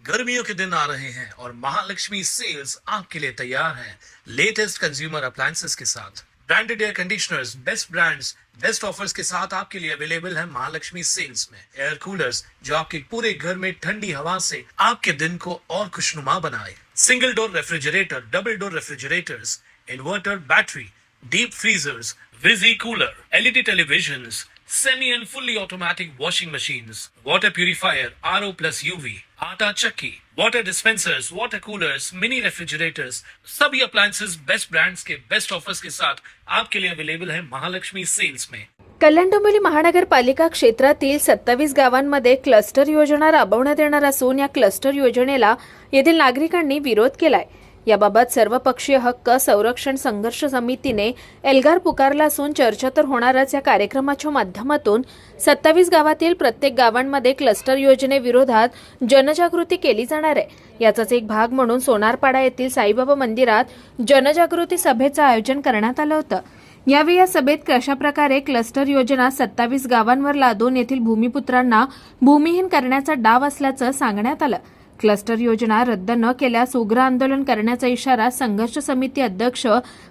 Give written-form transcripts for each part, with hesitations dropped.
गर्मियों के दिन आ रहे हैं और महालक्ष्मी सेल्स आपके लिए तैयार है लेटेस्ट कंज्यूमर अप्लायंसेस के साथ। Branded air conditioners, best brands, best offers के साथ आपके लिए अवेलेबल है महालक्ष्मी सेल्स में। एयर कूलर्स जो आपके पूरे घर में ठंडी हवा से आपके दिन को और खुशनुमा बनाए। Single door refrigerator, double door refrigerators, inverter battery, deep freezers, विजी cooler, LED televisions, semi and fully automatic washing machines, water purifier, RO plus UV, आटा चक्की, water dispensers, water coolers, mini refrigerators, सभी appliances बेस्ट ब्रांड्स के best offers के साथ आपके लिए available है Mahalakshmi sales में। कल्याण डोंबिवली महानगरपालिका क्षेत्रातील 27 गावांमध्ये क्लस्टर योजना राबवण्यात येणार असून या क्लस्टर योजनेला येथील नागरिकांनी विरोध केलाय। याबाबत सर्वपक्षीय हक्क संरक्षण संघर्ष समितीने एल्गार पुकारला असून चर्चा तर होणारच। या कार्यक्रमाच्या माध्यमातून 27 गावातील प्रत्येक गावांमध्ये क्लस्टर योजनेविरोधात जनजागृती केली जाणार आहे। याचाच एक भाग म्हणून सोनारपाडा येथील साईबाबा मंदिरात जनजागृती सभेचं आयोजन करण्यात आलं होतं। यावेळी या सभेत कशाप्रकारे क्लस्टर योजना 27 गावांवर लादून येथील भूमिपुत्रांना भूमिहीन करण्याचा डाव असल्याचं सांगण्यात आलं। क्लस्टर योजना रद्द न केल्यास उग्र आंदोलन करण्याचा इशारा संघर्ष समिती अध्यक्ष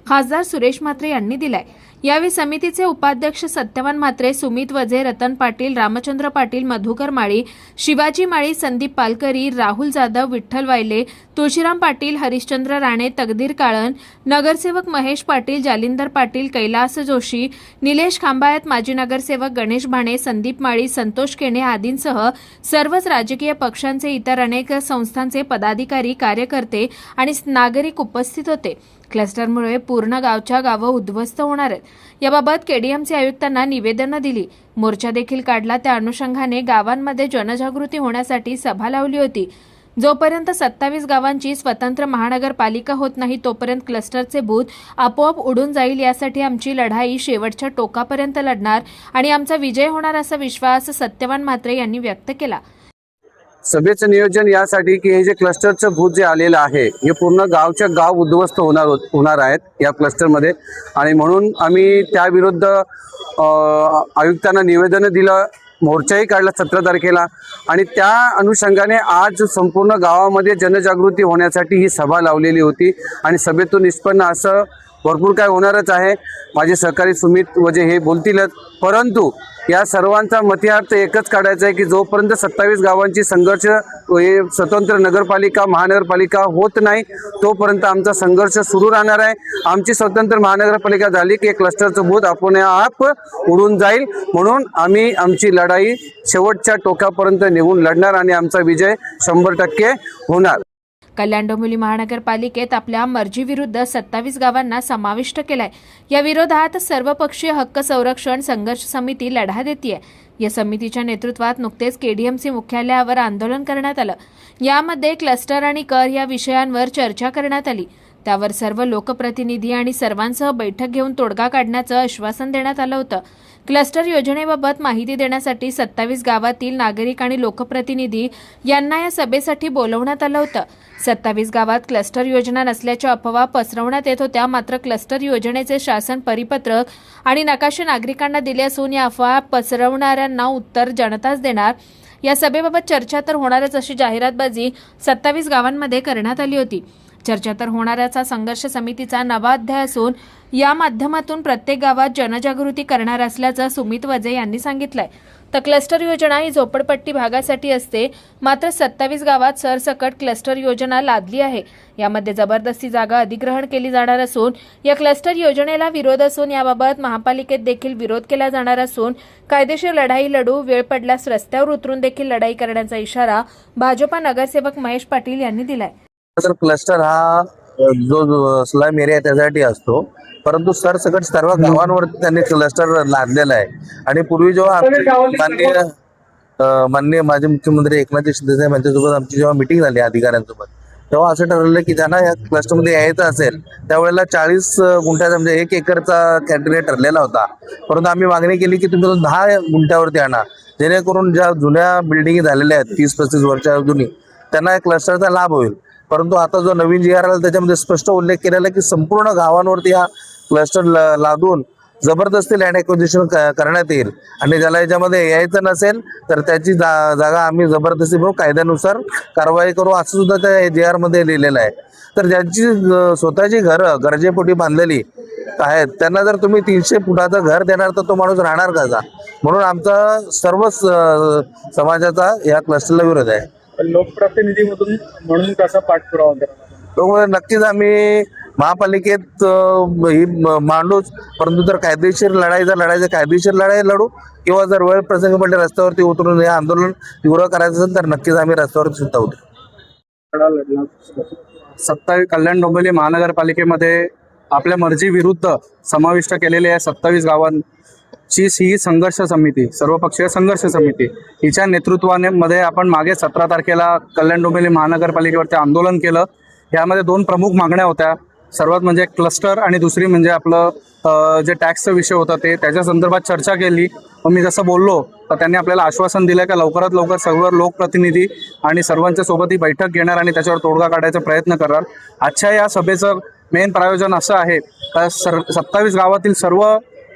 खासदार सुरेश म्हात्रे यांनी दिलाय। यावेळी समितीचे उपाध्यक्ष सत्यवान म्हात्रे, सुमित वजे, रतन पाटील, रामचंद्र पाटील, मधुकर माळी, शिवाजी माळी, संदीप पालकरी, राहुल जाधव, विठ्ठल वायले, तुळशीराम पाटील, हरिश्चंद्र राणे, तकदीर काळन, नगरसेवक महेश पाटील, जालिंदर पाटील, कैलास जोशी, निलेश खांबायत, माजी नगरसेवक गणेश भाणे, संदीप माळी, संतोष केणे आदींसह सर्वच राजकीय पक्षांचे इतर अनेक संस्थांचे पदाधिकारी, कार्यकर्ते आणि नागरिक उपस्थित होते। क्लस्टरमुळे पूर्ण गावच्या गावं उद्ध्वस्त होणार आहेत। याबाबत केडीएमसी आयुक्तांना निवेदनं दिली, मोर्चा देखील काढला। त्या अनुषंगाने गावांमध्ये जनजागृती होण्यासाठी सभा लावली होती। जोपर्यंत 27 गावांची स्वतंत्र महानगरपालिका होत नाही तोपर्यंत क्लस्टरचे भूत आपोआप उडून जाईल। यासाठी आमची लढाई शेवटच्या टोकापर्यंत लढणार आणि आमचा विजय होणार असा विश्वास सत्यवान म्हात्रे यांनी व्यक्त केला। सभेचं नियोजन यासाठी की हे जे क्लस्टरचं भूत जे आलेलं आहे हे पूर्ण गावच्या गाव उद्ध्वस्त होणार आहेत या क्लस्टरमध्ये, आणि म्हणून आम्ही त्याविरुद्ध आयुक्तांना निवेदन दिलं, मोर्चाही काढला 17 तारखेला, आणि त्या अनुषंगाने आज संपूर्ण गावामध्ये जनजागृती होण्यासाठी ही सभा लावलेली होती। आणि सभेतून निष्पन्न असं भरपूर काय होणारच आहे। माझे सहकारी सुमित वजे हे बोलतीलच, परंतु या सर्वांचा मतियार्थ एकच काढायचा आहे की जोपर्यंत 27 गावांची संघर्ष हे स्वतंत्र नगरपालिका महानगरपालिका होत नाही तोपर्यंत आमचा संघर्ष सुरू राहणार आहे। आमची स्वतंत्र महानगरपालिका झाली की क्लस्टरचं भूत आपोआप उडून जाईल, म्हणून आम्ही आमची लढाई शेवटच्या टोकापर्यंत निघून लढणार आणि आमचा विजय 100% होणार। कल्याण डोंबिवली महानगरपालिकेत आपल्या मर्जीविरुद्ध 27 गावांना समाविष्ट केलाय। या विरोधात सर्वपक्षीय हक्क संरक्षण संघर्ष समिती लढा देतेय। या समितीच्या नेतृत्वात नुकतेच केडीएमसी मुख्यालयावर आंदोलन करण्यात आलं। यामध्ये क्लस्टर आणि कर या विषयांवर चर्चा करण्यात आली। त्यावर सर्व लोकप्रतिनिधी आणि सर्वांसह बैठक घेऊन तोडगा काढण्याचं आश्वासन देण्यात आलं होतं। क्लस्टर योजनेबाबत माहिती देण्यासाठी 27 गावातील नागरिक आणि लोकप्रतिनिधी यांना या सभेसाठी बोलवण्यात आलं होतं। 27 गावात क्लस्टर योजना नसल्याच्या अफवा पसरवण्यात येत होत्या, मात्र क्लस्टर योजनेचे शासन परिपत्रक आणि नकाशे नागरिकांना दिले असून या अफवा पसरवणाऱ्यांना उत्तर जनताच देणार। या सभेबाबत चर्चा तर होणारच अशी जाहिरातबाजी 27 गावांमध्ये करण्यात आली होती। चर्चा तर होणाऱ्याचा संघर्ष समितीचा नवा अध्याय असून या माध्यमातून प्रत्येक गावात जनजागृती करणार असल्याचं सुमित वजे यांनी सांगितलंय। तर क्लस्टर योजना ही झोपडपट्टी भागासाठी असते, मात्र 27 गावात सरसकट क्लस्टर योजना लादली आहे। यामध्ये जबरदस्ती जागा अधिग्रहण केली जाणार असून या क्लस्टर योजनेला विरोध असून याबाबत महापालिकेत देखील विरोध केला जाणार असून कायदेशीर लढाई लढू, वेळ पडल्यास रस्त्यावर उतरून देखील लढाई करण्याचा इशारा भाजपा नगरसेवक महेश पाटील यांनी दिलाय। तर क्लस्टर हा जो स्लम एरिया त्यासाठी असतो, परंतु सरसकट सर्व गावांवरती त्यांनी क्लस्टर लादलेला आहे। आणि पूर्वी जेव्हा माननीय माजी मुख्यमंत्री एकनाथ शिंदे साहेब यांच्यासोबत आमची जेव्हा मिटिंग झाली अधिकाऱ्यांसोबत, तेव्हा असं ठरवलं की ज्यांना या क्लस्टरमध्ये यायचं असेल त्यावेळेला 40 गुंठ्याचा म्हणजे 1 एकरचा कॅटेगरी ठरलेला होता, परंतु आम्ही मागणी केली की तुम्ही 10 गुंठ्यावरती आणा, जेणेकरून ज्या जुन्या बिल्डिंगी झालेल्या आहेत 30-35 वर्षा जुनी त्यांना या क्लस्टरचा लाभ होईल। परंतु आता जो नवीन GR आला त्याच्यामध्ये स्पष्ट उल्लेख केलेला की संपूर्ण गावांवरती हा क्लस्टर लादून जबरदस्ती लँड ॲक्विजिशन करण्यात येईल आणि ज्याला याच्यामध्ये यायचं नसेल तर त्याची जागा आम्ही जबरदस्ती म्हणून कायद्यानुसार कारवाई करू असं सुद्धा त्या JR मध्ये लिहिलेलं आहे. तर ज्यांची स्वतःची घरं गरजेपोटी बांधलेली आहेत त्यांना जर तुम्ही 300 फुटाचं घर देणार तर तो माणूस राहणार कसा? म्हणून आमचा सर्व समाजाचा या क्लस्टरला विरोध आहे. लोकप्रतिनिधीमधून म्हणून कसा पाठपुरावा करणार? त्यामुळे नक्कीच आम्ही महापालिकेत ही मांडूच, परंतु जर कायदेशीर लढाई जर लढायचं कायदेशीर लढाई लढू किंवा जर वेळ प्रसंगी पडले रस्त्यावरती उतरून हे आंदोलन तीव्र करायचं असेल तर नक्कीच आम्ही रस्त्यावरती सुद्धा उतरू. लढा लढला 27 कल्याण डोंबिवली महानगरपालिकेमध्ये आपल्या मर्जी विरुद्ध समाविष्ट केलेल्या या 27 गावांची ही संघर्ष समिती, सर्वपक्षीय संघर्ष समिती हिच्या नेतृत्वाने मध्ये आपण मागे 17 तारखेला कल्याण डोंबिवली महानगरपालिकेवरती आंदोलन केलं. यामध्ये 2 प्रमुख मागण्या होत्या. सर्वात म्हणजे क्लस्टर आणि दुसरी म्हणजे आपलं जे टॅक्सचा विषय होता त्याच्या संदर्भात चर्चा केली. मी जसं बोललो तर त्यांनी आपल्याला आश्वासन दिलं की लवकरात लवकर सर्व लोकप्रतिनिधी आणि सर्वांच्या सोबत ही बैठक घेणार आणि त्याच्यावर तोडगा काढायचा प्रयत्न करणार. आजच्या या सभेचं मेन प्रायोजन असं आहे का 27 गावातील सर्व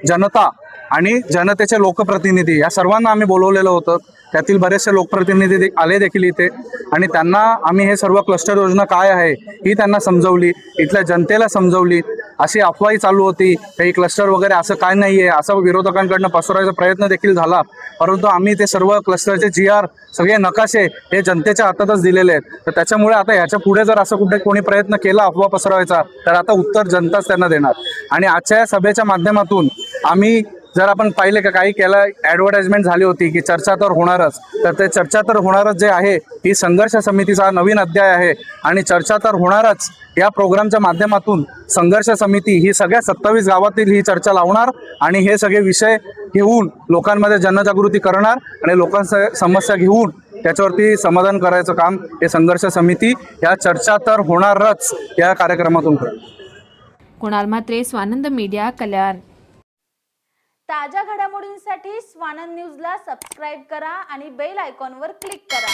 जनता आणि जनतेचे लोकप्रतिनिधी या सर्वांना आम्ही बोलवलेलं होतं. त्यातील बरेचसे लोकप्रतिनिधी आले देखील इथे आणि त्यांना आम्ही हे सर्व क्लस्टर योजना काय आहे ही त्यांना समजवली, इथल्या जनतेला समजवली. अशी अफवाही चालू होती काही क्लस्टर वगैरे असं काय नाही आहे असं विरोधकांकडनं पसरवायचा प्रयत्न देखील झाला. परंतु आम्ही ते सर्व क्लस्टरचे GR सगळे नकाशे हे जनतेच्या हातातच दिलेले आहेत. तर त्याच्यामुळे आता ह्याच्या पुढे जर असं कुठे कोणी प्रयत्न केला अफवा पसरवायचा तर आता उत्तर जनताच त्यांना देणार. आणि आजच्या या सभेच्या माध्यमातून आम्ही जर आपण पाहिले का काही केलं ॲडव्हर्टाइजमेंट झाली होती की चर्चा तर होणारच, तर ते चर्चा तर होणारच जे आहे ही संघर्ष समितीचा नवीन अध्याय आहे. आणि चर्चा तर होणारच या प्रोग्रामच्या माध्यमातून संघर्ष समिती ही सगळ्या 27 गावातील ही चर्चा लावणार आणि हे सगळे विषय घेऊन लोकांमध्ये जनजागृती करणार आणि लोकांच्या समस्या घेऊन त्याच्यावरती समाधान करायचं काम हे संघर्ष समिती या चर्चा तर होणारच या कार्यक्रमातून करणार. कुणाल म्हात्रे, स्वानंद मीडिया, कल्याण. ताज्या घडामोडींसाठी स्वानंद न्यूजला सबस्क्राईब करा आणि बेल आयकॉनवर क्लिक करा.